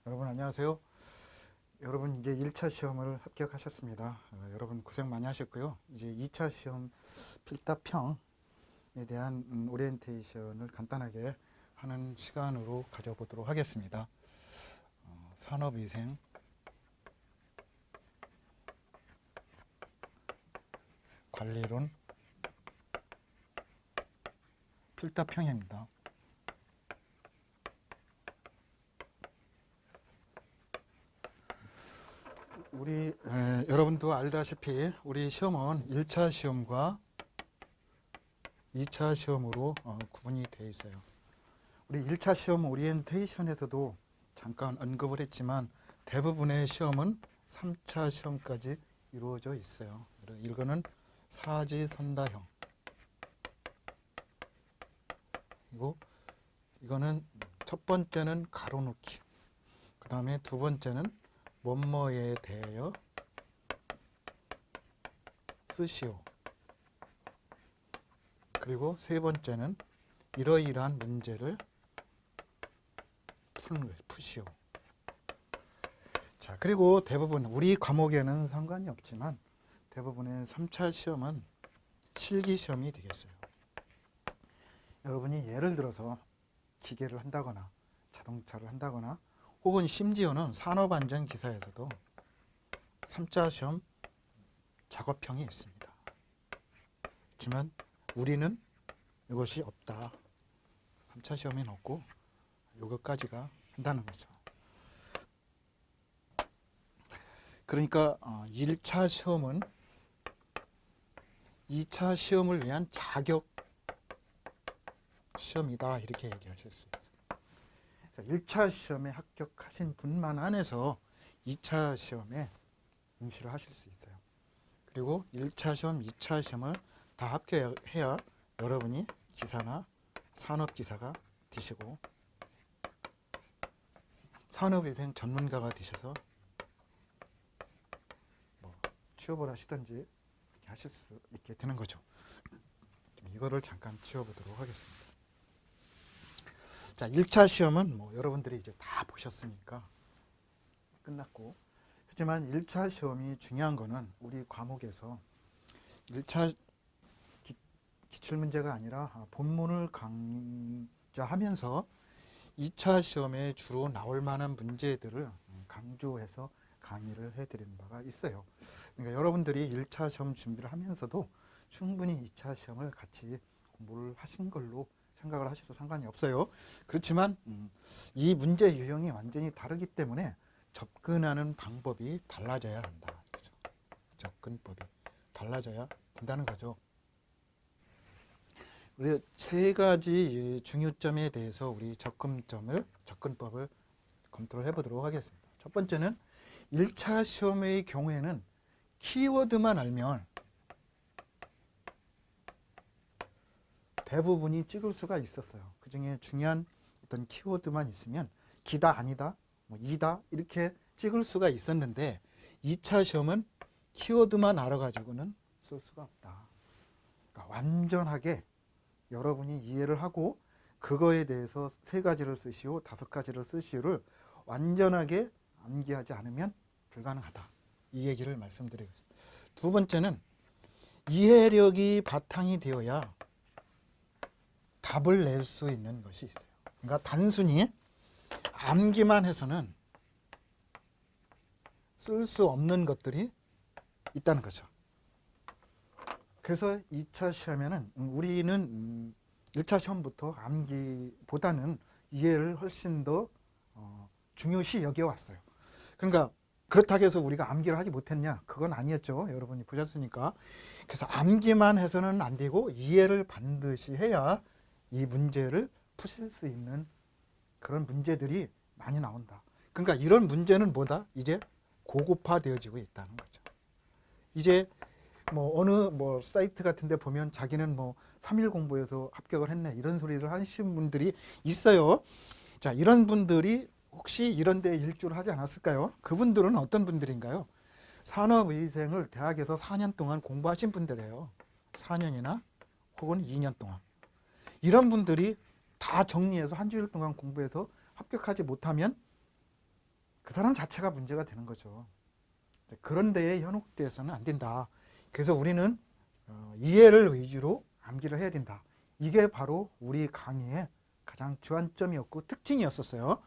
여러분 안녕하세요. 여러분 이제 1차 시험을 합격하셨습니다. 여러분 고생 많이 하셨고요. 이제 2차 시험 필답형에 대한 오리엔테이션을 간단하게 하는 시간으로 가져보도록 하겠습니다. 산업위생 관리론 필답형입니다. 여러분도 알다시피 우리 시험은 1차 시험과 2차 시험으로 구분이 되어 있어요. 우리 1차 시험 오리엔테이션에서도 잠깐 언급을 했지만 대부분의 시험은 3차 시험까지 이루어져 있어요. 이거는 사지선다형, 그리고 이거는 첫 번째는 가로놓기, 그 다음에 두 번째는 뭐뭐에 대하여 쓰시오, 그리고 세 번째는 이러이러한 문제를 푸시오. 자, 그리고 대부분 우리 과목에는 상관이 없지만 대부분의 3차 시험은 실기 시험이 되겠어요. 여러분이 예를 들어서 기계를 한다거나 자동차를 한다거나 혹은 심지어는 산업안전기사에서도 3차 시험 작업형이 있습니다. 하지만 우리는 이것이 없다. 3차 시험에는 없고 이것까지가 한다는 거죠. 그러니까 1차 시험은 2차 시험을 위한 자격 시험이다, 이렇게 얘기하실 수 있어요. 1차 시험에 합격하신 분만 안에서 2차 시험에 응시를 하실 수 있어요. 그리고 1차 시험, 2차 시험을 다 합격해야 여러분이 기사나 산업기사가 되시고 산업위생 전문가가 되셔서 취업을 하시든지 이렇게 하실 수 있게 되는 거죠. 이거를 잠깐 치워보도록 하겠습니다. 자, 1차 시험은 여러분들이 이제 다 보셨으니까 끝났고, 하지만 1차 시험이 중요한 거는 우리 과목에서 1차 기출문제가 아니라 본문을 강좌하면서 2차 시험에 주로 나올 만한 문제들을 강조해서 강의를 해드리는 바가 있어요. 그러니까 여러분들이 1차 시험 준비를 하면서도 충분히 2차 시험을 같이 공부를 하신 걸로 생각을 하셔도 상관이 없어요. 그렇지만 이 문제 유형이 완전히 다르기 때문에 접근하는 방법이 달라져야 한다. 그렇죠? 접근법이 달라져야 된다는 거죠. 우리 세 가지 중요점에 대해서 우리 접근법을 검토를 해보도록 하겠습니다. 첫 번째는 1차 시험의 경우에는 키워드만 알면 대부분이 찍을 수가 있었어요. 그 중에 중요한 어떤 키워드만 있으면 기다, 아니다, 이다 이렇게 찍을 수가 있었는데 2차 시험은 키워드만 알아가지고는 쓸 수가 없다. 그러니까 완전하게 여러분이 이해를 하고 그거에 대해서 3가지를 쓰시오, 5가지를 쓰시오를 완전하게 암기하지 않으면 불가능하다. 이 얘기를 말씀드리겠습니다. 두 번째는 이해력이 바탕이 되어야 답을 낼 수 있는 것이 있어요. 그러니까 단순히 암기만 해서는 쓸 수 없는 것들이 있다는 거죠. 그래서 2차 시험에는 우리는 1차 시험부터 암기보다는 이해를 훨씬 더 중요시 여겨왔어요. 그러니까 그렇다고 해서 우리가 암기를 하지 못했냐? 그건 아니었죠. 여러분이 보셨으니까. 그래서 암기만 해서는 안 되고 이해를 반드시 해야 이 문제를 푸실 수 있는 그런 문제들이 많이 나온다. 그러니까 이런 문제는 뭐다? 이제 고급화되어지고 있다는 거죠. 이제 어느 사이트 같은 데 보면 자기는 3일 공부해서 합격을 했네 이런 소리를 하시는 분들이 있어요. 자, 이런 분들이 혹시 이런 데 일주를 하지 않았을까요? 그분들은 어떤 분들인가요? 산업위생을 대학에서 4년 동안 공부하신 분들이에요. 4년이나 혹은 2년 동안. 이런 분들이 다 정리해서 한 주일 동안 공부해서 합격하지 못하면 그 사람 자체가 문제가 되는 거죠. 그런 데에 현혹돼서는 안 된다. 그래서 우리는 이해를 위주로 암기를 해야 된다. 이게 바로 우리 강의의 가장 주안점이었고 특징이었었어요.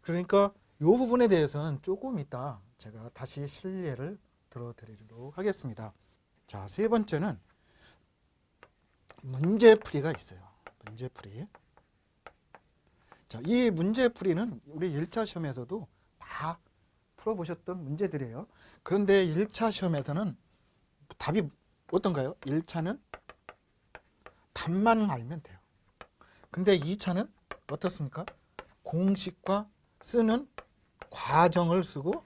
그러니까 이 부분에 대해서는 조금 이따 제가 다시 실례를 들어드리도록 하겠습니다. 자, 세 번째는 문제풀이가 있어요. 문제풀이. 자, 이 문제풀이는 우리 1차 시험에서도 다 풀어보셨던 문제들이에요. 그런데 1차 시험에서는 답이 어떤가요? 1차는 답만 알면 돼요. 근데 2차는 어떻습니까? 공식과 쓰는 과정을 쓰고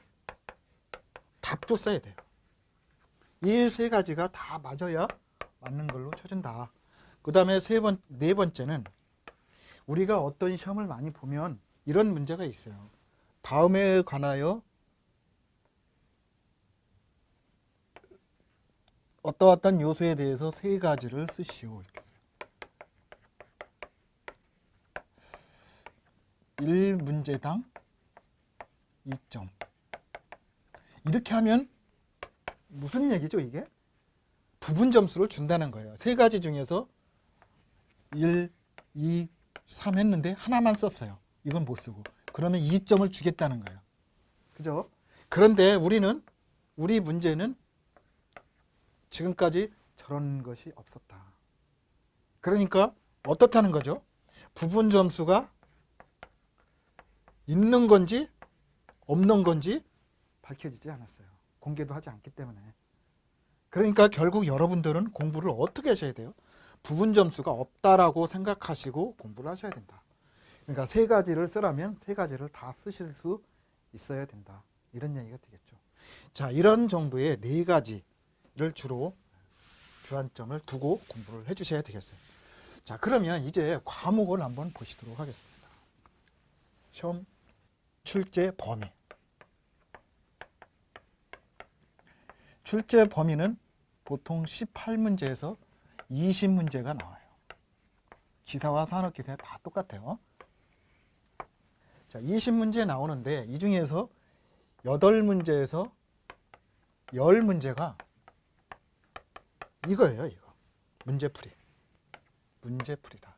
답도 써야 돼요. 이 세 가지가 다 맞아야 맞는 걸로 쳐준다. 그 다음에 네 번째는 우리가 어떤 시험을 많이 보면 이런 문제가 있어요. 다음에 관하여 어떠어떤 요소에 대해서 세 가지를 쓰시오. 이렇게 써요. 1문제당 2점. 이렇게 하면 무슨 얘기죠, 이게? 부분 점수를 준다는 거예요. 세 가지 중에서 1, 2, 3 했는데 하나만 썼어요. 이건 못 쓰고. 그러면 2점을 주겠다는 거예요. 그죠? 그런데 우리 문제는 지금까지 저런 것이 없었다. 그러니까 어떻다는 거죠? 부분 점수가 있는 건지 없는 건지 밝혀지지 않았어요. 공개도 하지 않기 때문에. 그러니까 결국 여러분들은 공부를 어떻게 하셔야 돼요? 부분 점수가 없다라고 생각하시고 공부를 하셔야 된다. 그러니까 세 가지를 쓰라면 세 가지를 다 쓰실 수 있어야 된다. 이런 얘기가 되겠죠. 자, 이런 정도의 네 가지를 주로 주안점을 두고 공부를 해주셔야 되겠어요. 자, 그러면 이제 과목을 한번 보시도록 하겠습니다. 시험 출제 범위. 출제 범위는 보통 18문제에서 20문제가 나와요. 기사와 산업기사 다 똑같아요. 자, 20문제 나오는데 이 중에서 8문제에서 10문제가 이거예요, 이거. 문제풀이. 문제풀이다.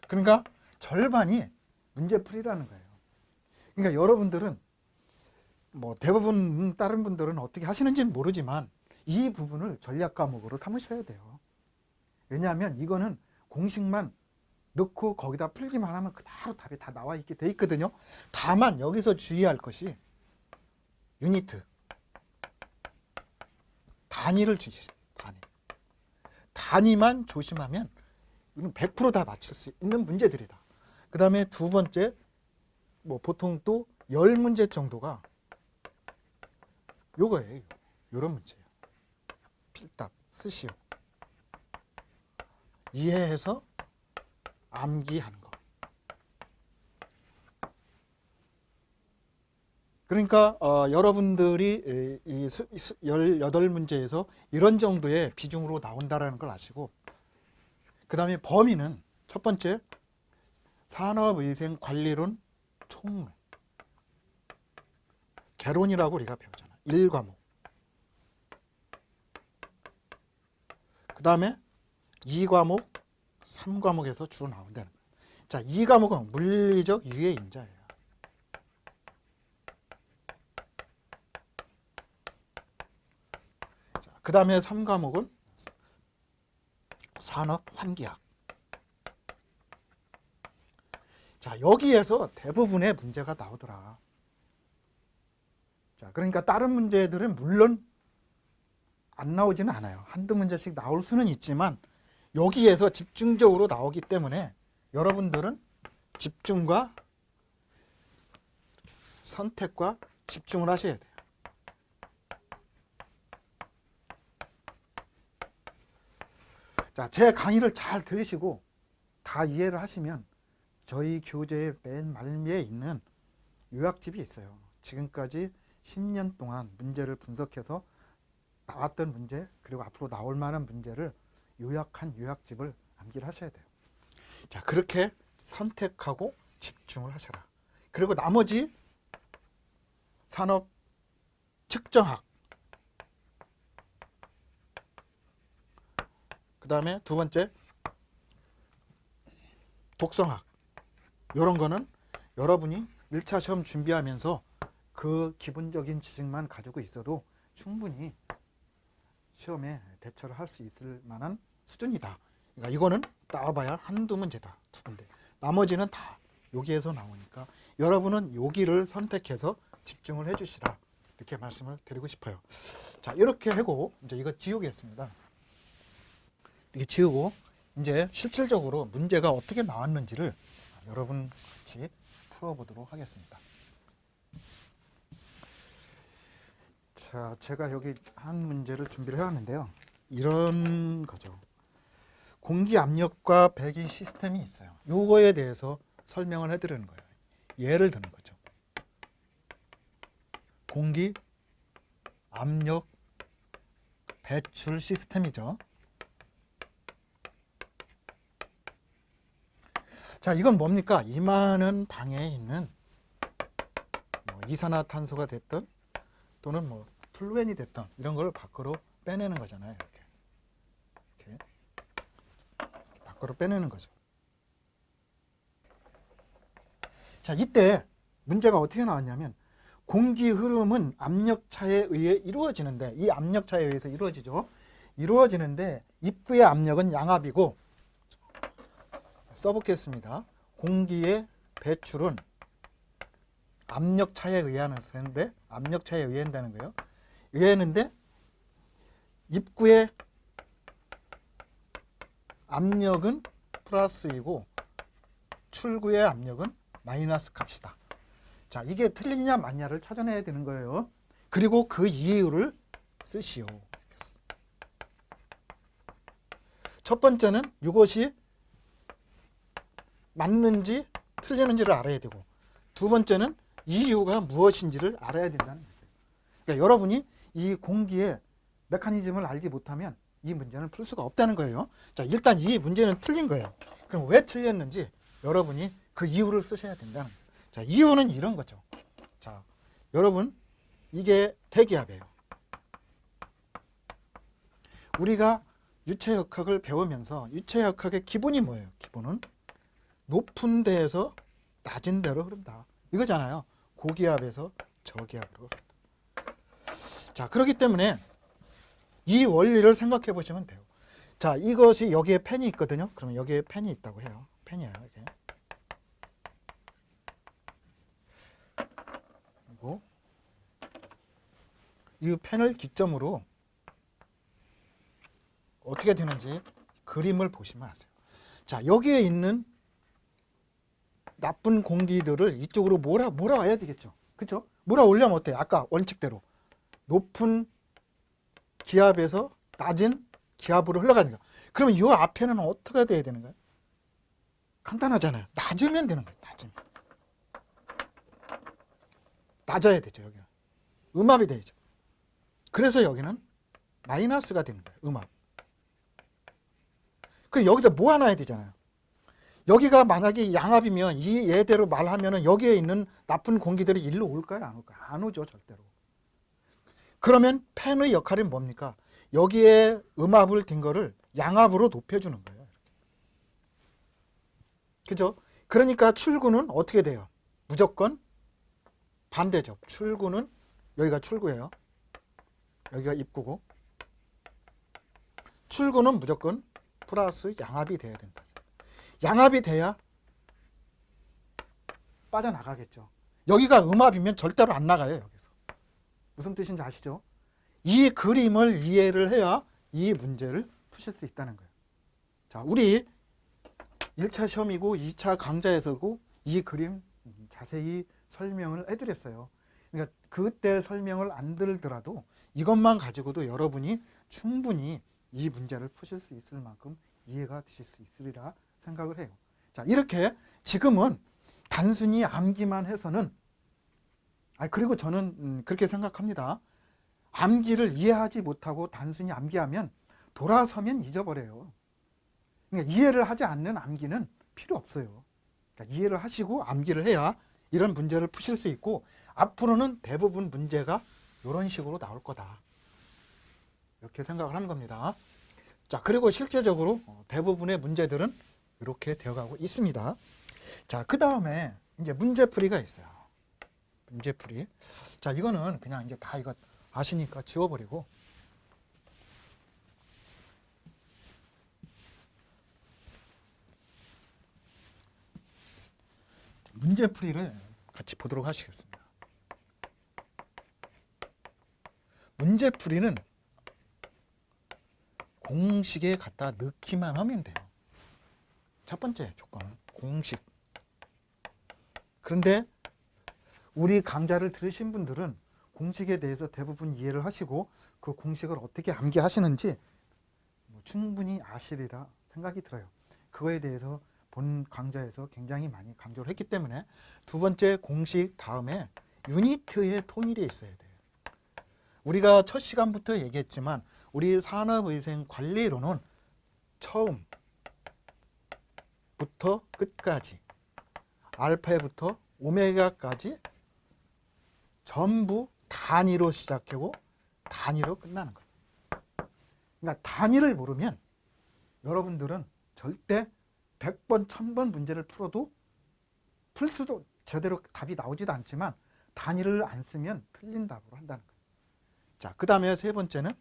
그러니까 절반이 문제풀이라는 거예요. 그러니까 여러분들은 뭐 대부분 다른 분들은 어떻게 하시는지는 모르지만 이 부분을 전략 과목으로 삼으셔야 돼요. 왜냐하면 이거는 공식만 넣고 거기다 풀기만 하면 그대로 답이 다 나와 있게 돼 있거든요. 다만 여기서 주의할 것이 유니트, 단위를 주시죠. 단위만 조심하면 이건 100% 다 맞출 수 있는 문제들이다. 그 다음에 두 번째, 뭐 보통 또 10문제 정도가 요거예요. 요런 문제예요. 필답 쓰시오. 이해해서 암기하는 거. 그러니까 여러분들이 이 18문제에서 이런 정도의 비중으로 나온다는 걸 아시고, 그 다음에 범위는 첫 번째 산업위생관리론 총론. 개론이라고 우리가 배우잖아. 1과목. 그 다음에 2과목, 3과목에서 주로 나온다는 거예요. 자, 2과목은 물리적 유해인자예요. 그 다음에 3과목은 산업환기학. 자, 여기에서 대부분의 문제가 나오더라. 자, 그러니까 다른 문제들은 물론 안 나오지는 않아요. 한두 문제씩 나올 수는 있지만 여기에서 집중적으로 나오기 때문에 여러분들은 집중과 선택과 집중을 하셔야 돼요. 자, 제 강의를 잘 들으시고 다 이해를 하시면 저희 교재의 맨 말미에 있는 요약집이 있어요. 지금까지 10년 동안 문제를 분석해서 나왔던 문제, 그리고 앞으로 나올 만한 문제를 요약한 요약집을 암기를 하셔야 돼요. 자, 그렇게 선택하고 집중을 하셔라. 그리고 나머지 산업 측정학, 그 다음에 두 번째 독성학, 이런 거는 여러분이 1차 시험 준비하면서 그 기본적인 지식만 가지고 있어도 충분히 시험에 대처를 할 수 있을 만한 수준이다. 그러니까 이거는 따봐야 한두 문제다. 두 군데. 나머지는 다 여기에서 나오니까 여러분은 여기를 선택해서 집중을 해 주시라. 이렇게 말씀을 드리고 싶어요. 자, 이렇게 하고 이제 이거 지우겠습니다. 이렇게 지우고 이제 실질적으로 문제가 어떻게 나왔는지를 여러분 같이 풀어보도록 하겠습니다. 자, 제가 여기 한 문제를 준비를 해왔는데요. 이런 거죠. 공기 압력과 배기 시스템이 있어요. 이거에 대해서 설명을 해드리는 거예요. 예를 드는 거죠. 공기 압력 배출 시스템이죠. 자, 이건 뭡니까? 이 많은 방에 있는 뭐 이산화탄소가 됐든 또는 뭐 플루엔이 됐든 이런 걸 밖으로 빼내는 거잖아요. 이렇게 밖으로 빼내는 거죠. 자, 이때 문제가 어떻게 나왔냐면 공기 흐름은 압력차에 의해 이루어지는데, 이 압력차에 의해서 이루어지죠. 이루어지는데 입구의 압력은 양압이고, 써보겠습니다. 공기의 배출은 압력차에 의하는데, 압력차에 의한다는 거예요. 의하는데 입구의 압력은 플러스이고 출구의 압력은 마이너스 값이다. 자, 이게 틀리냐 맞냐를 찾아내야 되는 거예요. 그리고 그 이유를 쓰시오. 첫 번째는 이것이 맞는지 틀리는지를 알아야 되고, 두 번째는 이유가 무엇인지를 알아야 된다는 거예요. 그러니까 여러분이 이 공기의 메커니즘을 알지 못하면 이 문제는 풀 수가 없다는 거예요. 자, 일단 이 문제는 틀린 거예요. 그럼 왜 틀렸는지 여러분이 그 이유를 쓰셔야 된다는 거예요. 자, 이유는 이런 거죠. 자, 여러분, 이게 대기압이에요. 우리가 유체역학을 배우면서 유체역학의 기본이 뭐예요? 기본은 높은 데에서 낮은 데로 흐른다. 이거잖아요. 고기압에서 저기압으로 흐른다. 자, 그렇기 때문에 이 원리를 생각해 보시면 돼요. 자, 이것이 여기에 펜이 있거든요. 그러면 여기에 펜이 있다고 해요. 펜이에요, 이게. 그리고 이 펜을 기점으로 어떻게 되는지 그림을 보시면 아세요. 자, 여기에 있는 나쁜 공기들을 이쪽으로 몰아와야 되겠죠. 그렇죠? 몰아올려면 어때요? 아까 원칙대로 높은 기압에서 낮은 기압으로 흘러가는 거예요. 그러면 이 앞에는 어떻게 돼야 되는 거예요? 간단하잖아요. 낮으면 되는 거예요. 낮으면. 낮아야 되죠. 여기는 음압이 되죠. 그래서 여기는 마이너스가 되는 거예요. 음압. 그 여기다 모아놔야 되잖아요. 여기가 만약에 양압이면 이 예대로 말하면은 여기에 있는 나쁜 공기들이 일로 올까요? 안 올까요? 안 오죠, 절대로. 그러면 팬의 역할이 뭡니까? 여기에 음압을 띈 거를 양압으로 높여주는 거예요. 그죠? 그러니까 출구는 어떻게 돼요? 무조건 반대죠. 출구는 여기가 출구예요. 여기가 입구고, 출구는 무조건 플러스 양압이 돼야 된다. 양압이 돼야 빠져나가겠죠. 여기가 음압이면 절대로 안 나가요. 여기서. 무슨 뜻인지 아시죠? 이 그림을 이해를 해야 이 문제를 푸실 수 있다는 거예요. 자, 우리 1차 시험이고 2차 강좌에서고 이 그림 자세히 설명을 해드렸어요. 그러니까 그때 설명을 안 들더라도 이것만 가지고도 여러분이 충분히 이 문제를 푸실 수 있을 만큼 이해가 되실 수 있으리라 생각을 해요. 자, 이렇게 지금은 단순히 암기만 해서는, 그리고 저는 그렇게 생각합니다. 암기를 이해하지 못하고 단순히 암기하면 돌아서면 잊어버려요. 그러니까 이해를 하지 않는 암기는 필요 없어요. 그러니까 이해를 하시고 암기를 해야 이런 문제를 푸실 수 있고 앞으로는 대부분 문제가 이런 식으로 나올 거다. 이렇게 생각을 하는 겁니다. 자, 그리고 실제적으로 대부분의 문제들은 이렇게 되어가고 있습니다. 자, 그 다음에 이제 문제풀이가 있어요. 문제풀이. 자, 이거는 그냥 이제 다 이거 아시니까 지워버리고. 문제풀이를 같이 보도록 하시겠습니다. 문제풀이는 공식에 갖다 넣기만 하면 돼요. 첫 번째 조건은 공식. 그런데 우리 강좌를 들으신 분들은 공식에 대해서 대부분 이해를 하시고 그 공식을 어떻게 암기하시는지 충분히 아시리라 생각이 들어요. 그거에 대해서 본 강좌에서 굉장히 많이 강조를 했기 때문에 두 번째 공식 다음에 유니트의 통일이 있어야 돼요. 우리가 첫 시간부터 얘기했지만 우리 산업위생관리론은 처음부터 끝까지 알파부터 오메가까지 전부 단위로 시작하고 단위로 끝나는 거예요. 그러니까 단위를 모르면 여러분들은 절대 100번, 1000번 문제를 풀어도 풀 수도 제대로 답이 나오지도 않지만 단위를 안 쓰면 틀린 답으로 한다는 거예요. 자, 그 다음에 세 번째는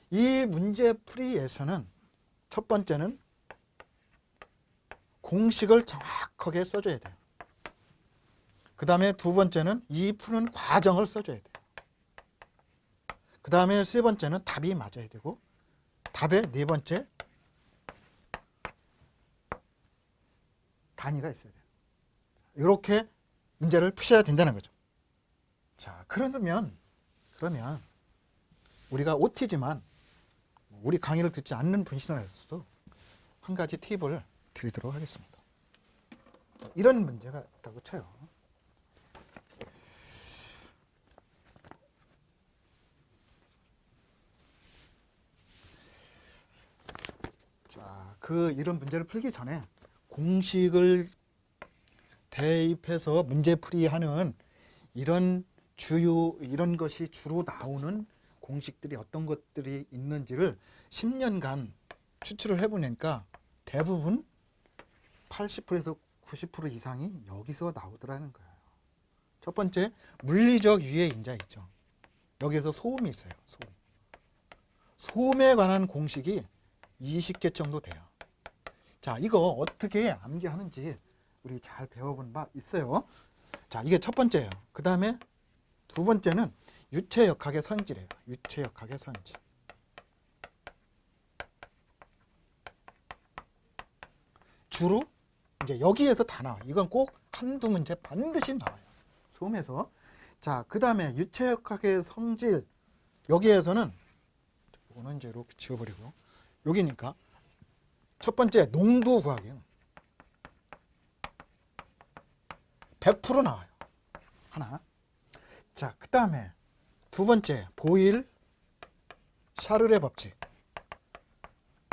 이 문제풀이에서는 첫 번째는 공식을 정확하게 써줘야 돼요. 그 다음에 두 번째는 이 푸는 과정을 써줘야 돼요. 그 다음에 세 번째는 답이 맞아야 되고 답의 네 번째 단위가 있어야 돼요. 이렇게 문제를 푸셔야 된다는 거죠. 자, 그러면 우리가 OT지만 우리 강의를 듣지 않는 분신에서도 한 가지 팁을 드리도록 하겠습니다. 이런 문제가 있다고 쳐요. 자, 이런 문제를 풀기 전에 공식을 대입해서 문제풀이하는 이런 것이 주로 나오는 공식들이 어떤 것들이 있는지를 10년간 추출을 해보니까 대부분 80%에서 90% 이상이 여기서 나오더라는 거예요. 첫 번째, 물리적 유해 인자 있죠. 여기에서 소음이 있어요. 소음에 관한 공식이 20개 정도 돼요. 자, 이거 어떻게 암기하는지 우리 잘 배워본 바 있어요. 자, 이게 첫 번째예요. 그 다음에 두 번째는 유체역학의 성질이에요. 유체역학의 성질. 주로 이제 여기에서 다 나와요. 이건 꼭 한두 문제 반드시 나와요. 소음에서. 자, 그 다음에 유체역학의 성질. 여기에서는 이거는 이제 이렇게 지워버리고 여기니까 첫 번째 농도 구하기는 100% 나와요. 하나. 자, 그 다음에 두 번째 보일 샤를의 법칙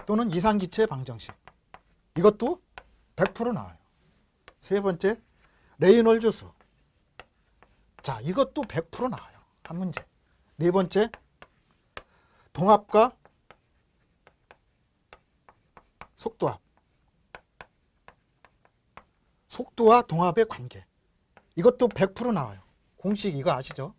또는 이상기체 방정식. 이것도 100% 나와요. 세 번째 레이놀즈 수. 자, 이것도 100% 나와요. 한 문제. 네 번째 동압과 속도압. 속도와 동압의 관계. 이것도 100% 나와요. 공식 이거 아시죠?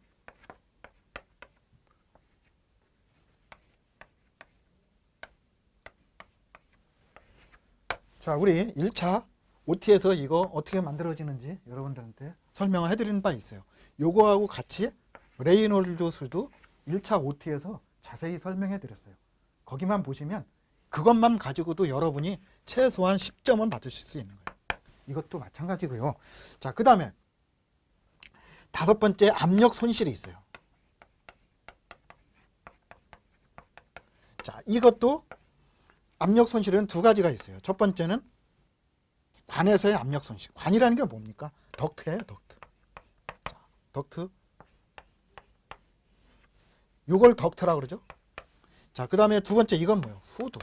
자, 우리 1차 OT에서 이거 어떻게 만들어지는지 여러분들한테 설명을 해드리는 바 있어요. 요거하고 같이 레이놀드 수도 1차 OT에서 자세히 설명해 드렸어요. 거기만 보시면 그것만 가지고도 여러분이 최소한 10점은 받으실 수 있는 거예요. 이것도 마찬가지고요. 자, 그 다음에 다섯 번째 압력 손실이 있어요. 자, 이것도 압력 손실은 두 가지가 있어요. 첫 번째는 관에서의 압력 손실. 관이라는 게 뭡니까? 덕트예요, 덕트. 자, 덕트. 요걸 덕트라고 그러죠. 자, 그 다음에 두 번째 이건 뭐예요? 후드.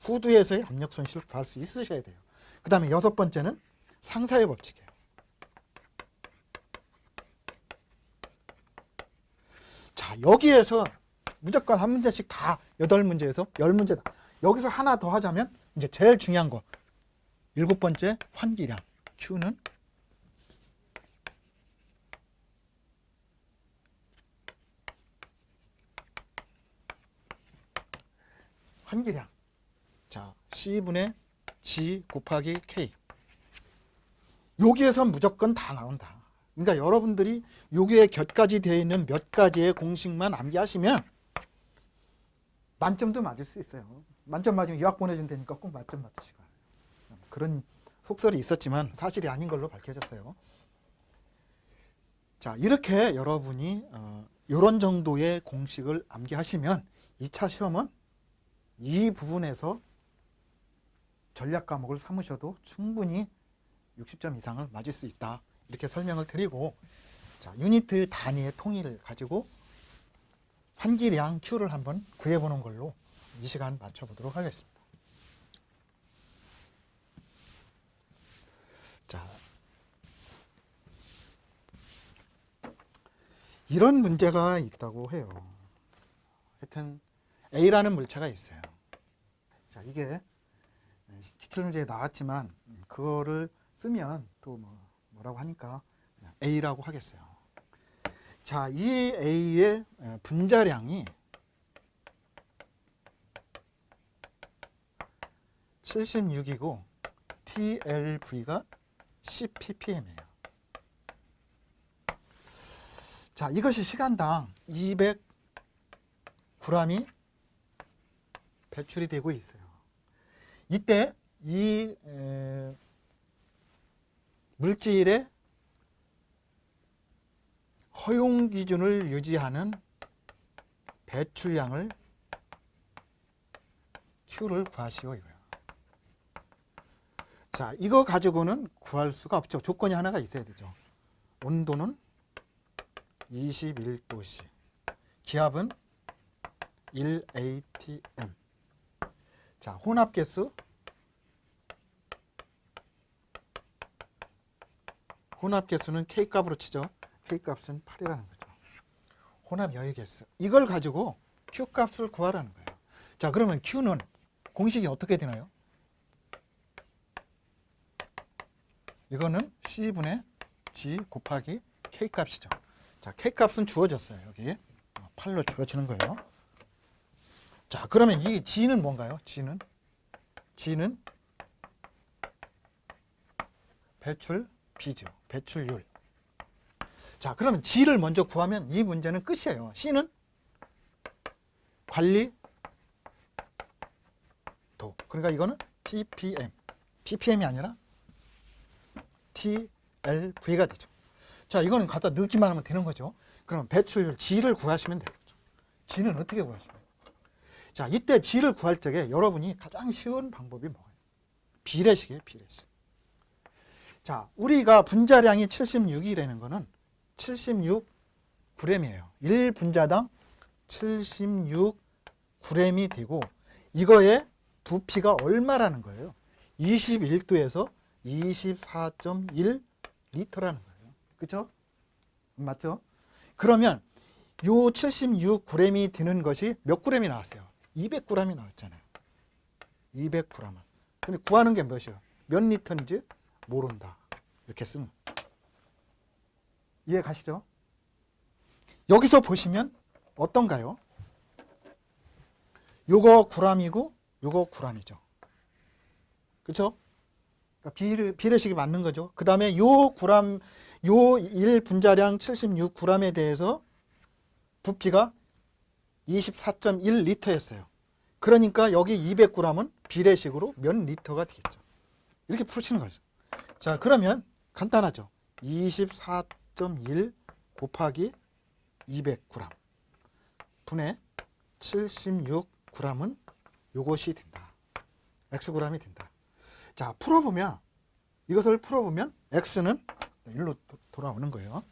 후드에서의 압력 손실을 구할 수 있으셔야 돼요. 그 다음에 여섯 번째는 상사의 법칙이에요. 자, 여기에서 무조건 한 문제씩 다 8문제에서 10문제다. 여기서 하나 더 하자면 이제 제일 중요한 거 7번째 환기량. Q는 환기량. 자, C분의 G 곱하기 K. 여기에서 무조건 다 나온다. 그러니까 여러분들이 여기에 곁까지 되어 있는 몇 가지의 공식만 암기하시면 만점도 맞을 수 있어요. 만점 맞으면 유학 보내준다니까 꼭 만점 맞으시고. 그런 속설이 있었지만 사실이 아닌 걸로 밝혀졌어요. 자, 이렇게 여러분이 이런 정도의 공식을 암기하시면 2차 시험은 이 부분에서 전략 과목을 삼으셔도 충분히 60점 이상을 맞을 수 있다. 이렇게 설명을 드리고, 자, 유니트 단위의 통일을 가지고 환기량 Q를 한번 구해보는 걸로 이 시간 맞춰보도록 하겠습니다. 자, 이런 문제가 있다고 해요. 하여튼 A라는 물체가 있어요. 자, 이게 기출문제에 나왔지만 그거를 쓰면 또 뭐라고 하니까 그냥 A라고 하겠어요. 자, 이 A의 분자량이 76이고 TLV가 10ppm이에요. 자, 이것이 시간당 200g이 배출이 되고 있어요. 이때 이 물질의 허용 기준을 유지하는 배출량을 Q를 구하시오 이거예요. 자, 이거 가지고는 구할 수가 없죠. 조건이 하나가 있어야 되죠. 온도는 21도씨, 기압은 1atm. 자, 혼합계수, 혼합계수는 K값으로 치죠. K값은 8이라는 거죠. 혼합 여유계수. 이걸 가지고 Q값을 구하라는 거예요. 자, 그러면 Q는 공식이 어떻게 되나요? 이거는 C분의 G 곱하기 K값이죠. 자, K값은 주어졌어요. 여기 8로 주어지는 거예요. 자, 그러면 이 G는 뭔가요? G는 배출 B죠. 배출률. 자, 그러면 G를 먼저 구하면 이 문제는 끝이에요. C는 관리도. 그러니까 이거는 ppm. ppm이 아니라 TLV가 되죠. 자, 이거는 갖다 넣기만 하면 되는 거죠. 그럼 배출률 G를 구하시면 되겠죠. G는 어떻게 구하실까요? 자, 이때 G를 구할 적에 여러분이 가장 쉬운 방법이 뭐예요? 비례식이에요, 비례식. 자, 우리가 분자량이 76이라는 거는 76g이에요. 1분자당 76g이 되고, 이거의 부피가 얼마라는 거예요? 21도에서 24.1리터라는 거예요. 그렇죠? 맞죠? 그러면 요 76g이 드는 것이 몇 g이 나왔어요? 200g이 나왔잖아요. 200g을. 근데 구하는 게 몇이요? 몇 리터인지 모른다. 이렇게 쓰는. 이해 가시죠? 여기서 보시면 어떤가요? 요거 g이고 요거 g이죠. 그렇죠? 그러니까 비례식이 맞는 거죠. 그 다음에 요 1분자량 76g에 대해서 부피가 24.1리터였어요. 그러니까 여기 200g은 비례식으로 몇 리터가 되겠죠. 이렇게 풀치는 거죠. 자, 그러면 간단하죠. 24.1 곱하기 200g 분의 76g은 요것이 된다. xg이 된다. 자, 풀어보면, 이것을 풀어보면 x는 일로 돌아오는 거예요.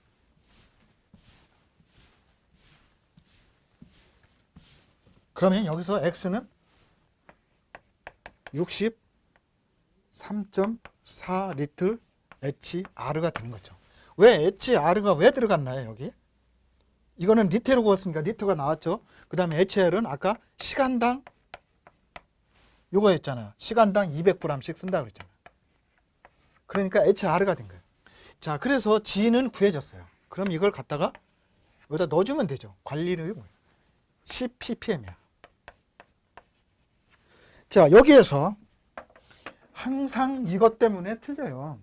그러면 여기서 x는 63.4리터 HR가 되는 거죠. 왜 HR가 왜 들어갔나요, 여기? 이거는 리터로 구웠으니까 리터가 나왔죠. 그 다음에 HR은 아까 시간당 요거였잖아요. 시간당 200g씩 쓴다 그랬잖아요. 그러니까 HR가 된 거예요. 자, 그래서 G는 구해졌어요. 그럼 이걸 갖다가 여기다 넣어주면 되죠. 관리를 10ppm이야. 자, 여기에서 항상 이것 때문에 틀려요.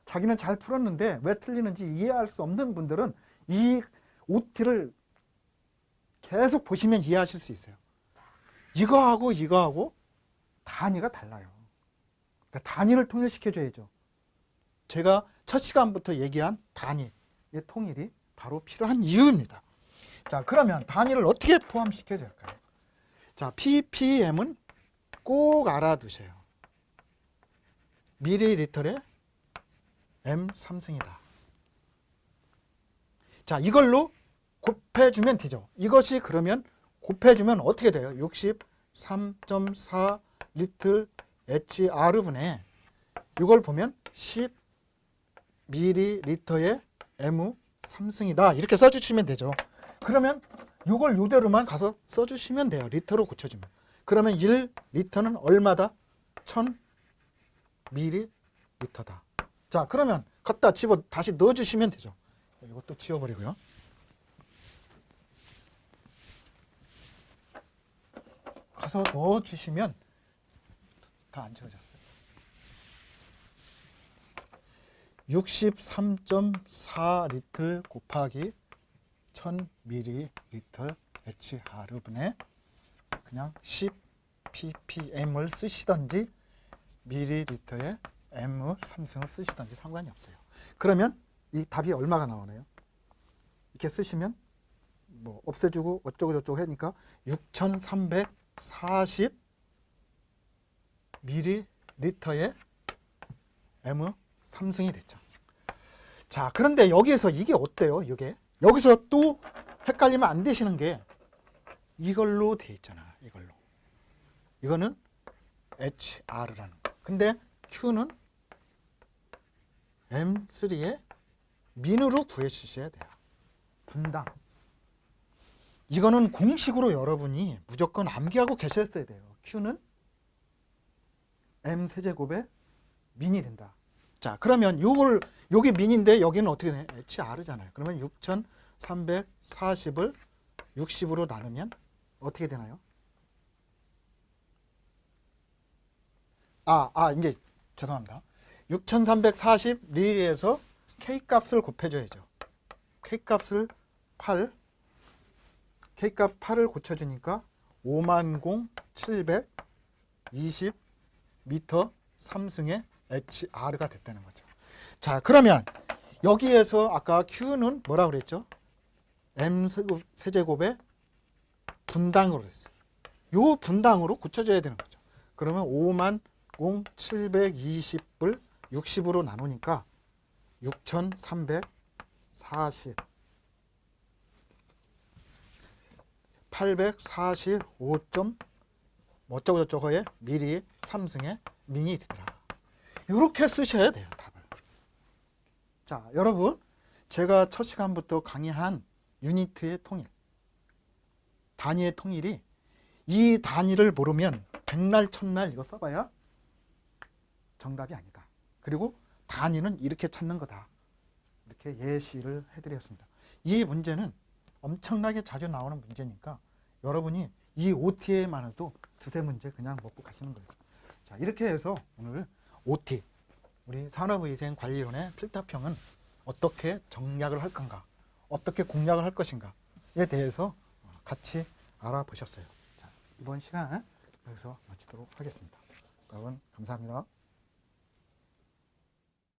자기는 잘 풀었는데 왜 틀리는지 이해할 수 없는 분들은 이 OT를 계속 보시면 이해하실 수 있어요. 이거하고 단위가 달라요. 그러니까 단위를 통일시켜줘야죠. 제가 첫 시간부터 얘기한 단위의 통일이 바로 필요한 이유입니다. 자, 그러면 단위를 어떻게 포함시켜야 될까요? 자, ppm은 꼭 알아두세요. 밀리리터에 m3승이다. 자, 이걸로 곱해주면 되죠. 이것이 그러면 곱해주면 어떻게 돼요? 63.4 리틀 HR분의 이걸 보면 10 밀리리터에 m3승이다. 이렇게 써주시면 되죠. 그러면 이걸 이대로만 가서 써주시면 돼요. 리터로 고쳐주면. 그러면 1리터는 얼마다? 1000 밀리리터다. 자, 그러면 갖다 집어 다시 넣어주시면 되죠. 이것도 지워버리고요. 가서 넣어주시면 다 안 지워졌어요. 63.4 리틀 곱하기 1000ml HR분의 그냥 10 ppm을 쓰시던지 밀리리터에 m3승을 쓰시던지 상관이 없어요. 그러면 이 답이 얼마가 나오나요? 이렇게 쓰시면 뭐 없애주고 어쩌고 저쩌고 하니까 6340 밀리리터에 m3승이 됐죠. 자, 그런데 여기에서 이게 어때요? 이게 여기서 또 헷갈리면 안 되시는 게 이걸로 돼 있잖아. 이걸로. 이거는 HR라는 거. 근데 Q는 M3의 민으로 구해주셔야 돼요. 분당. 이거는 공식으로 여러분이 무조건 암기하고 계셨어야 돼요. Q는 M 세제곱의 민이 된다. 자, 그러면 요걸 여기 민인데 여기는 어떻게 돼? HR잖아요. 그러면 6340을 60으로 나누면 어떻게 되나요? 이제 죄송합니다. 6340 리에서 K값을 곱해줘야죠. K값을 8, K값 8을 고쳐주니까 50,720 미터 3승의 HR가 됐다는 거죠. 자, 그러면 여기에서 아까 Q는 뭐라 그랬죠? M 세제곱의 분당으로 됐어요. 요 분당으로 고쳐줘야 되는 거죠. 그러면 50,720을 60으로 나누니까 6,340 845. 어쩌고 저쩌고의 미리 3승의 민이 되더라. 이렇게 쓰셔야 돼요, 답을. 자, 여러분, 제가 첫 시간부터 강의한 유니트의 통일, 단위의 통일이 이 단위를 모르면 백날 천날 이거 써봐야 정답이 아니다. 그리고 단위는 이렇게 찾는 거다. 이렇게 예시를 해드렸습니다. 이 문제는 엄청나게 자주 나오는 문제니까 여러분이 이 OT에만 해도 두세 문제 그냥 먹고 가시는 거예요. 자, 이렇게 해서 오늘 OT, 우리 산업위생관리론의 필답형은 어떻게 정략을 할 건가, 어떻게 공략을 할 것인가에 대해서 같이 알아보셨어요. 자, 이번 시간 여기서 마치도록 하겠습니다. 여러분 감사합니다.